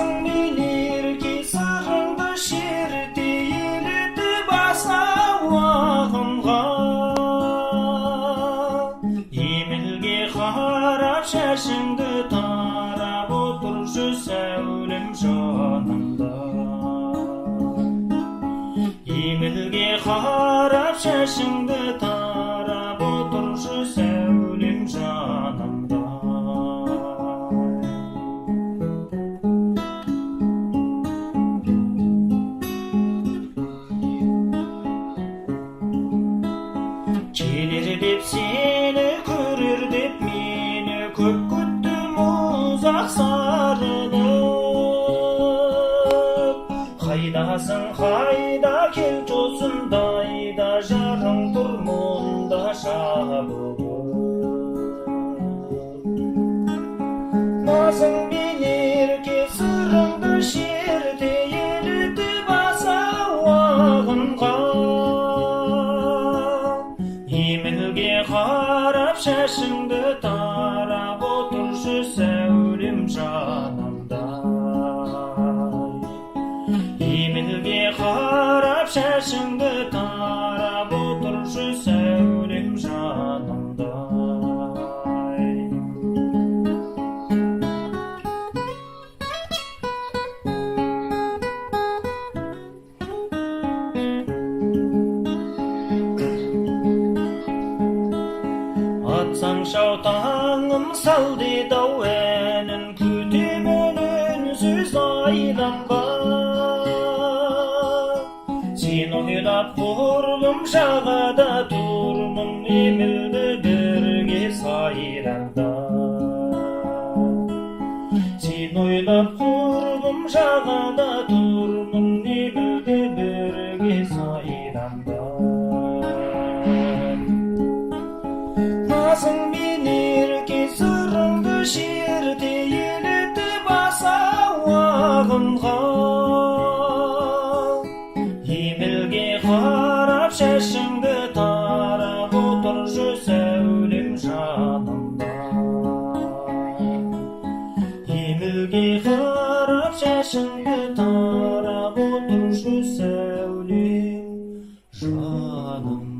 Назың билер ки сырыңды шерте елітіп аса уағынға. Емілге қарап шашыңды тарап отыршы сәулем жанымда. Емілге қарап шашыңды тарап отыршы сәулем жанымда. Келер деп сені көрер деп мені көп күттім ұзақ сарылып. Қайдасың қайда кел тосындайда жарың тұр мұнда жабылып. Назың билер ке сырыңды шерте елітіп аса уағынға. Емілге қарап шашыңды тарап отыршы сәулем жанымда. Емілге қарап шашыңды тарап отыршы сәулем жанымда. Атсаң шаутаңым сал деді-ау әнін, күтемін үнсіз айданба. Сен ойлап құрбым жағада тұрмын, емілді бірге сайранда. Сен ойлап құрбым жағада тұрмын, емілді бірге сайранда. Назың билер ке сырыңды шерте елітіп аса уағынға. Емілге қарап шашыңды тарап отыршы сәулем жанымда. Емілге қарап шашыңды тарап отыршы сәулем жанымда.